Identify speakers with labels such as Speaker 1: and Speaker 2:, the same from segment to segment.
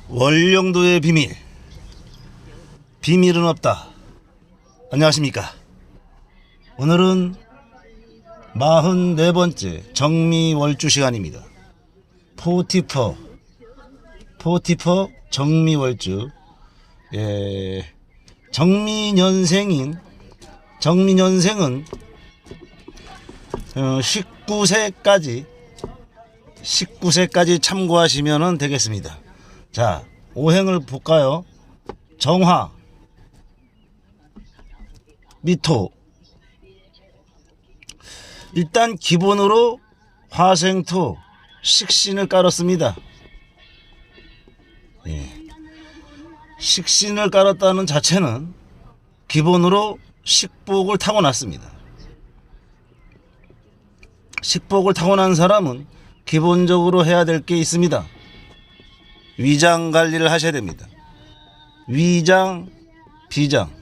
Speaker 1: 월령도의 비밀, 비밀은 없다. 안녕하십니까. 오늘은 44번째 정미월주 시간입니다. 포티퍼 정미월주. 정미년생은 19세까지 참고하시면 되겠습니다. 자, 오행을 볼까요? 정화, 미토. 일단 기본으로 화생토, 식신을 깔았습니다. 식신을 깔았다는 자체는 기본으로 식복을 타고났습니다. 식복을 타고난 사람은 기본적으로 해야 될 게 있습니다. 위장 관리를 하셔야 됩니다. 위장, 비장,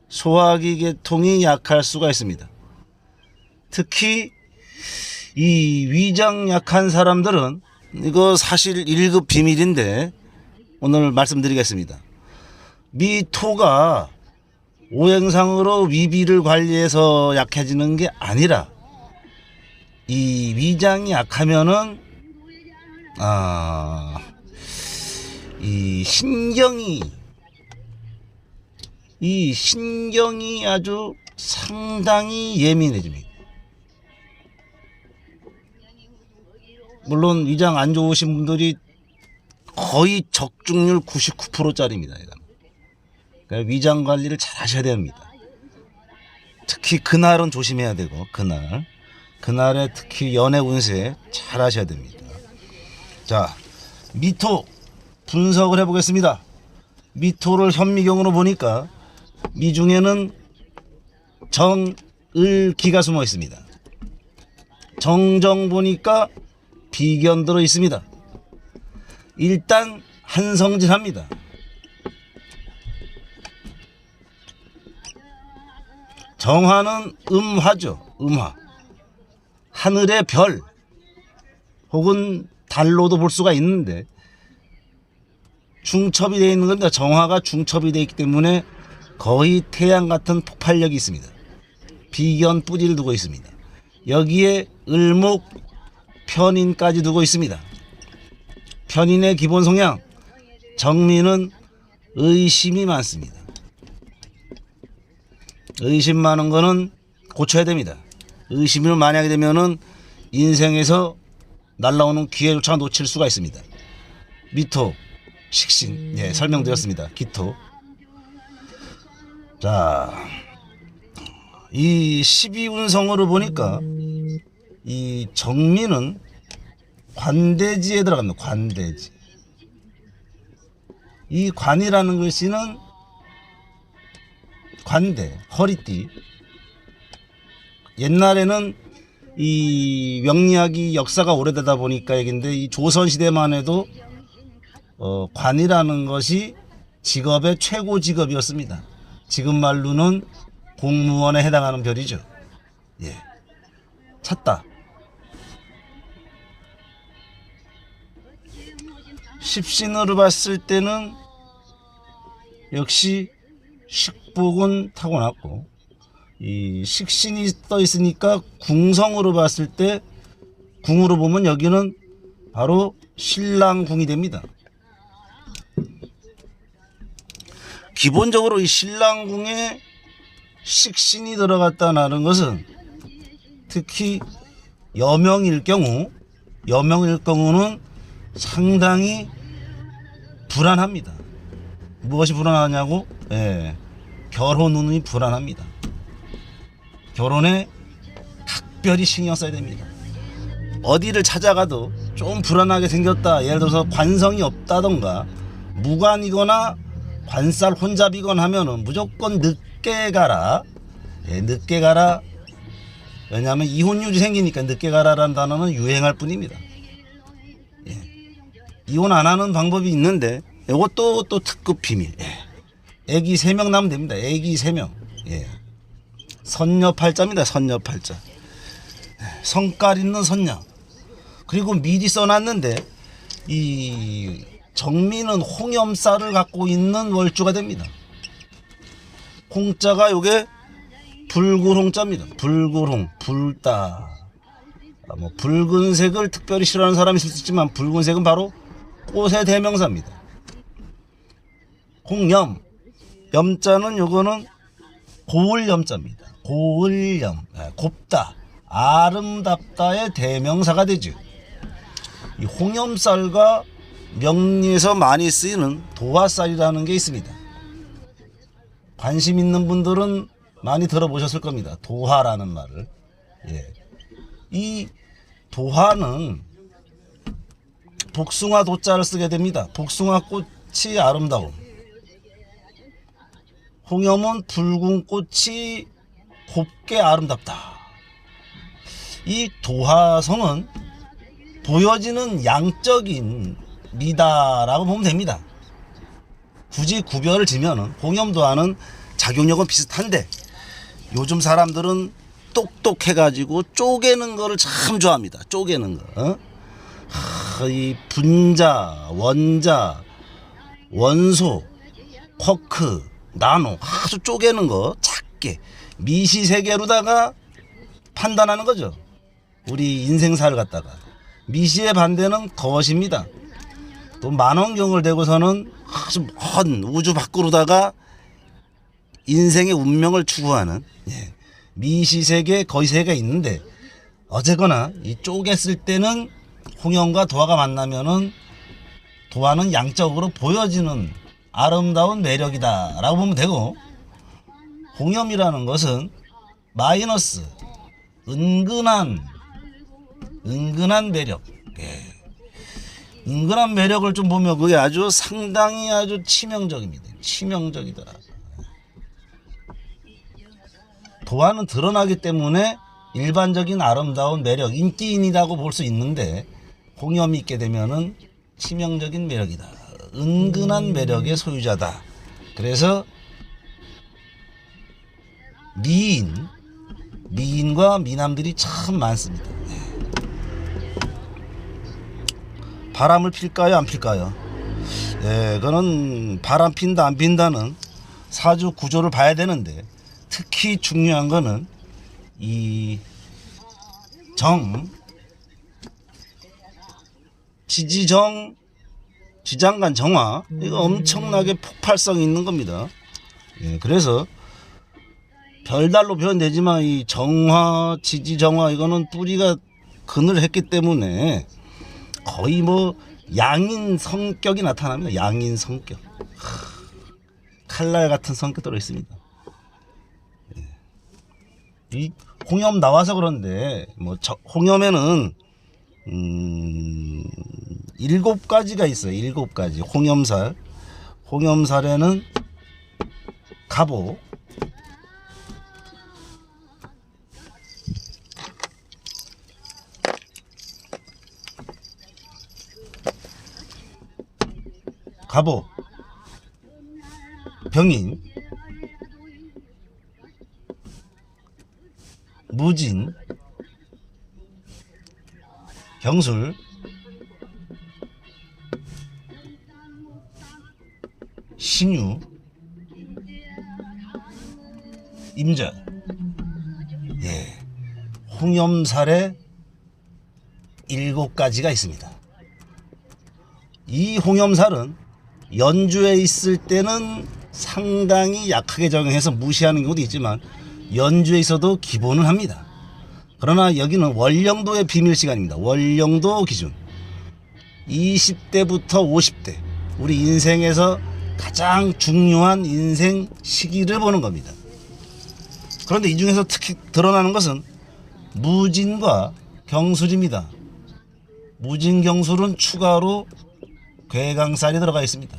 Speaker 1: 소화기 계통이 약할 수가 있습니다. 특히 이 위장 약한 사람들은, 이거 사실 1급 비밀인데 오늘 말씀드리겠습니다. 미토가 오행상으로 위비를 관리해서 약해지는 게 아니라, 이 위장이 약하면은 이 신경이 아주 상당히 예민해집니다. 물론 위장 안 좋으신 분들이 거의 적중률 99%짜리입니다. 그러니까 위장 관리를 잘 하셔야 됩니다. 특히 그날은 조심해야 되고, 그날에 특히 연애 운세 잘 하셔야 됩니다. 자, 미토 분석을 해보겠습니다. 미토를 현미경으로 보니까 미 중에는 정, 을, 기가 숨어 있습니다. 정정 보니까 비견 들어 있습니다. 일단 한성질합니다. 정화는 음화죠. 음화. 하늘의 별 혹은 달로도 볼 수가 있는데 중첩이 되어 있는 겁니다. 정화가 중첩이 되어 있기 때문에 거의 태양 같은 폭발력이 있습니다. 비견 뿌리를 두고 있습니다. 여기에 을목, 편인까지 두고 있습니다. 편인의 기본 성향, 정미는 의심이 많습니다. 의심 많은 거는 고쳐야 됩니다. 의심을 만약에 되면은 인생에서 날라오는 기회조차 놓칠 수가 있습니다. 미토, 식신, 설명드렸습니다. 기토. 자, 이 12운성으로 보니까 이 정미는 관대지에 들어갑니다. 관대지. 이 관이라는 글씨는 관대, 허리띠. 옛날에는 이 명리학이 역사가 오래되다 보니까 얘긴데, 이 조선시대만 해도 관이라는 것이 직업의 최고 직업이었습니다. 지금 말로는 공무원에 해당하는 별이죠. 찾다. 십신으로 봤을 때는 역시 식복은 타고났고, 이 식신이 떠 있으니까 궁성으로 봤을 때, 궁으로 보면 여기는 바로 신랑궁이 됩니다. 기본적으로 이 신랑궁에 식신이 들어갔다는 것은 특히 여명일 경우는 상당히 불안합니다. 무엇이 불안하냐고? 결혼 운이 불안합니다. 결혼에 각별히 신경 써야 됩니다. 어디를 찾아가도 좀 불안하게 생겼다. 예를 들어서 관성이 없다던가 무관이거나 관살 혼잡이거나 하면은 무조건 늦게 가라. 늦게 가라. 왜냐하면 이혼율이 생기니까 늦게 가라라는 단어는 유행할 뿐입니다. 이혼 안 하는 방법이 있는데, 이것도 또 특급 비밀. 애기 3명 나면 됩니다. 애기 3명. 선녀팔자입니다. 선녀팔자. 성깔 있는 선녀. 그리고 미리 써놨는데 이 정미는 홍염살을 갖고 있는 월주가 됩니다. 홍자가 요게 붉은홍자입니다. 붉은홍, 붉다. 뭐 붉은색을 특별히 싫어하는 사람이 있을 수 있지만 붉은색은 바로 꽃의 대명사입니다. 홍염, 염자는 요거는 고을염자입니다. 고을염, 곱다, 아름답다의 대명사가 되죠. 이 홍염쌀과 명리에서 많이 쓰이는 도화쌀이라는 게 있습니다. 관심 있는 분들은 많이 들어보셨을 겁니다. 도화라는 말을. 예. 이 도화는 복숭아 도자를 쓰게 됩니다. 복숭아 꽃이 아름다움. 홍염은 붉은 꽃이 곱게 아름답다. 이 도화성은 보여지는 양적인 미다라고 보면 됩니다. 굳이 구별을 지면은 홍염도화는 작용력은 비슷한데 요즘 사람들은 똑똑해가지고 쪼개는 거를 참 좋아합니다. 쪼개는 거. 이 분자, 원자, 원소, 쿼크, 나노 아주 쪼개는 거 작게 미시세계로다가 판단하는 거죠. 우리 인생사를 갖다가. 미시의 반대는 거십니다. 또 만원경을 대고서는 아주 먼 우주 밖으로다가 인생의 운명을 추구하는 미시세계 거시세계가 있는데 어쨌거나 이 쪼갰을 때는 홍염과 도화가 만나면은 도화는 양적으로 보여지는 아름다운 매력이다 라고 보면 되고, 홍염이라는 것은 마이너스 은근한 매력, 은근한 매력을 좀 보면 그게 아주 상당히 아주 치명적입니다. 치명적이다. 도화는 드러나기 때문에 일반적인 아름다운 매력, 인기인이라고 볼 수 있는데 홍염이 있게 되면은 치명적인 매력이다. 은근한 매력의 소유자다. 그래서 미인과 미남들이 참 많습니다. 바람을 필까요, 안 필까요? 그거는 바람 핀다 안 핀다는 사주 구조를 봐야 되는데, 특히 중요한 거는 이 지장간 정화, 이거 엄청나게 폭발성이 있는 겁니다. 그래서 별달로 표현되지만 이 정화, 지지정화 이거는 뿌리가 그늘했기 때문에 거의 뭐 양인 성격이 나타납니다. 양인 성격. 칼날 같은 성격 들어 있습니다. 이 홍염 나와서 그런데 뭐 홍염에는 7가지가 있어요. 7가지. 홍염살에는 갑오, 병인, 무진, 경술, 신유, 임자. 홍염살에 7가지가 있습니다. 이 홍염살은 연주에 있을 때는 상당히 약하게 적용해서 무시하는 경우도 있지만 연주에 있어도 기본은 합니다. 그러나 여기는 월령도의 비밀 시간입니다. 월령도 기준 20대부터 50대 우리 인생에서 가장 중요한 인생 시기를 보는 겁니다. 그런데 이 중에서 특히 드러나는 것은 무진과 경술입니다. 무진, 경술은 추가로 괴강살이 들어가 있습니다.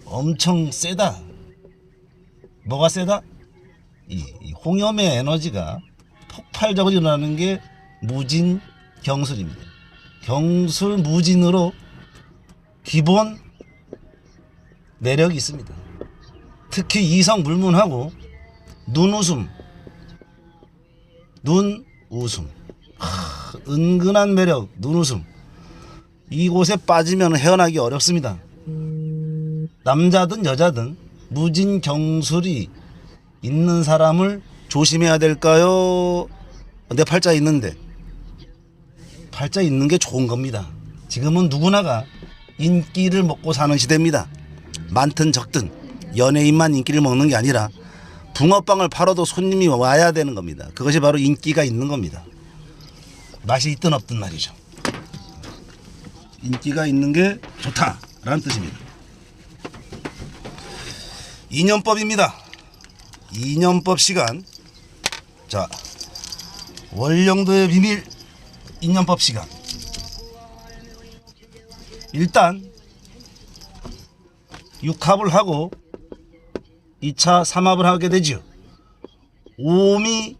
Speaker 1: 엄청 세다. 뭐가 세다? 이 홍염의 에너지가 폭발적으로 일어나는 게 무진, 경술입니다. 경술, 무진으로 기본 매력이 있습니다. 특히 이성 물문하고 눈웃음, 은근한 매력, 눈웃음. 이곳에 빠지면 헤어나기 어렵습니다. 남자든 여자든 무진경술이 있는 사람을 조심해야 될까요? 내 팔자 있는데. 팔자 있는 게 좋은 겁니다. 지금은 누구나가 인기를 먹고 사는 시대입니다. 많든 적든 연예인만 인기를 먹는 게 아니라 붕어빵을 팔아도 손님이 와야 되는 겁니다. 그것이 바로 인기가 있는 겁니다. 맛이 있든 없든 말이죠. 인기가 있는 게 좋다라는 뜻입니다. 인연법입니다. 인연법 시간. 자, 월령도의 비밀 인연법 시간. 일단 6합을 하고 2차 3합을 하게 되죠. 오미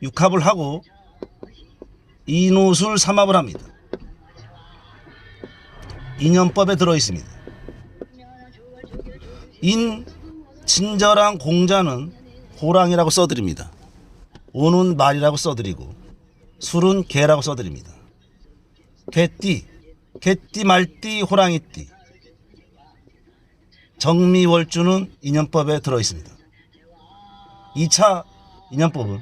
Speaker 1: 6합을 하고 인호술 3합을 합니다. 인연법에 들어있습니다. 인 친절한 공자는 호랑이라고 써드립니다. 오는 말이라고 써드리고 술은 개라고 써드립니다. 개띠, 개띠 말띠 호랑이띠. 정미월주는 인연법에 들어있습니다. 2차 인연법은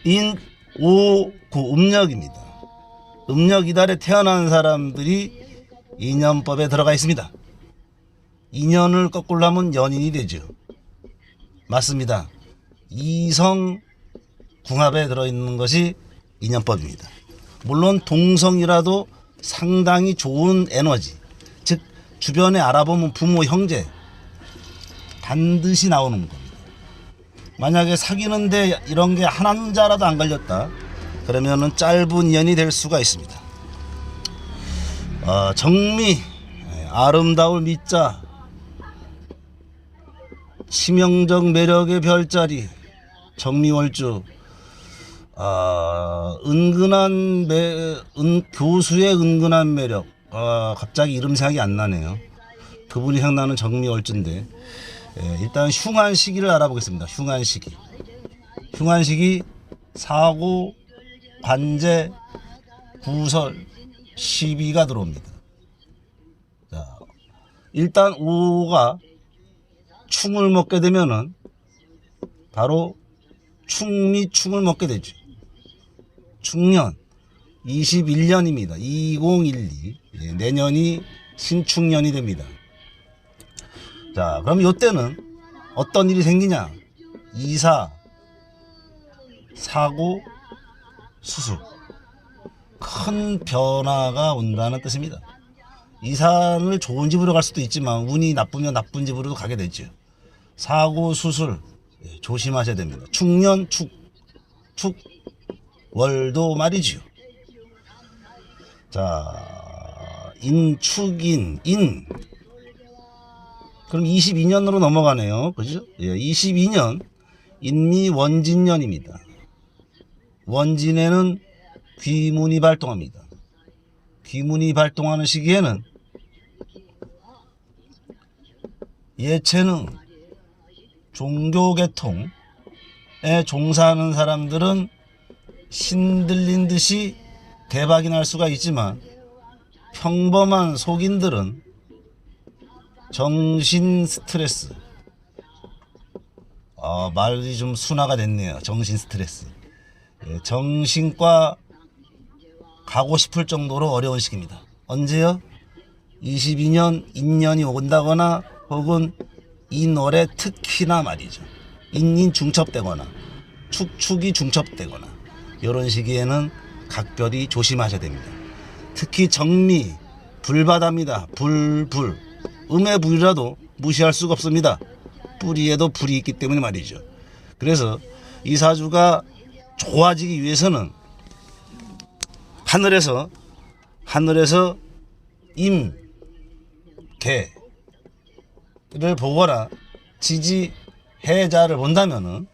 Speaker 1: 인오구 음력입니다. 음력 이달에 태어난 사람들이 인연법에 들어가 있습니다. 인연을 거꾸로 하면 연인이 되죠. 맞습니다. 이성 궁합에 들어있는 것이 인연법입니다. 물론 동성이라도 상당히 좋은 에너지, 즉 주변에 알아보면 부모, 형제 반드시 나오는 겁니다. 만약에 사귀는데 이런 게 한 한자라도 안 걸렸다 그러면은 짧은 인연이 될 수가 있습니다. 정미, 아름다울 미자, 치명적 매력의 별자리, 정미월주. 은근한 교수의 은근한 매력. 갑자기 이름 생각이 안 나네요. 그분이 생각나는 정미월주인데, 일단 흉한 시기를 알아보겠습니다. 흉한 시기. 흉한 시기 사고, 관제, 구설, 시비가 들어옵니다. 자, 일단 5가 충을 먹게 되면은 바로 충을 먹게 되죠. 충년 21년입니다. 2012. 내년이 신축년이 됩니다. 자, 그럼 이때는 어떤 일이 생기냐? 이사, 사고, 수술. 큰 변화가 온다는 뜻입니다. 이사를 좋은 집으로 갈 수도 있지만 운이 나쁘면 나쁜 집으로도 가게 되죠. 사고, 수술 조심하셔야 됩니다. 축년, 월도 말이지요. 자, 인축인, 그럼 22년으로 넘어가네요. 그죠? 22년 인미원진년입니다. 원진에는 귀문이 발동합니다. 귀문이 발동하는 시기에는 예체능, 종교계통에 종사하는 사람들은 신들린 듯이 대박이 날 수가 있지만 평범한 속인들은 정신 스트레스. 말이 좀 순화가 됐네요. 정신 스트레스. 정신과 가고 싶을 정도로 어려운 시기입니다. 언제요? 22년 인년이 온다거나 혹은 인월에 특히나 말이죠. 인인 중첩되거나 축축이 중첩되거나 이런 시기에는 각별히 조심하셔야 됩니다. 특히 정미, 불바다입니다. 불. 음의 불이라도 무시할 수가 없습니다. 뿌리에도 불이 있기 때문에 말이죠. 그래서 이 사주가 좋아지기 위해서는 하늘에서 임, 개를 보거나 지지, 해자를 본다면은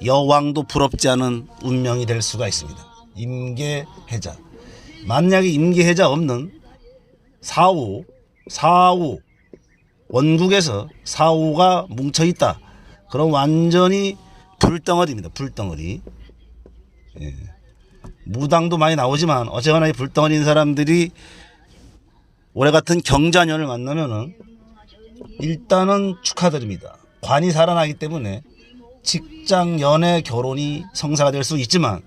Speaker 1: 여왕도 부럽지 않은 운명이 될 수가 있습니다. 임계, 해자. 만약에 임계, 해자 없는 사오, 원국에서 사오가 뭉쳐있다. 그럼 완전히 불덩어리입니다. 불덩어리. 무당도 많이 나오지만 어쨌거나 이 불덩어리인 사람들이 올해 같은 경자년을 만나면은 일단은 축하드립니다. 관이 살아나기 때문에 직장, 연애, 결혼이 성사가 될 수 있지만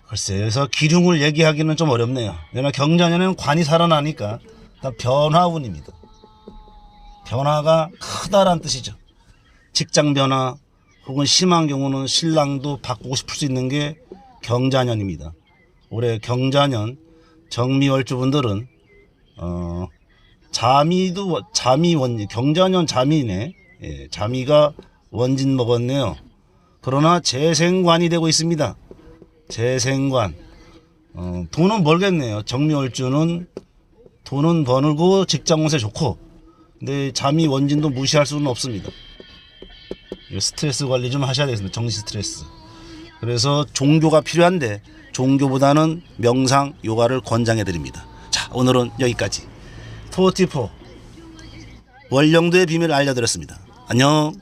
Speaker 1: 글쎄 그래서 기흉을 얘기하기는 좀 어렵네요. 왜냐하면 경자년에는 관이 살아나니까 변화운입니다. 변화가 크다란 뜻이죠. 직장 변화 혹은 심한 경우는 신랑도 바꾸고 싶을 수 있는 게 경자년입니다. 올해 경자년 정미월주분들은 자미 원진, 경자년 자미네. 예, 자미가 원진 먹었네요. 그러나 재생관이 되고 있습니다. 재생관. 돈은 벌겠네요. 정미월주는 돈은 버는 직장 운세 좋고, 근데 자미 원진도 무시할 수는 없습니다. 스트레스 관리 좀 하셔야 되겠습니다. 정신 스트레스. 그래서 종교가 필요한데 종교보다는 명상, 요가를 권장해 드립니다. 자, 오늘은 여기까지. 44 월령도의 비밀을 알려드렸습니다. 안녕.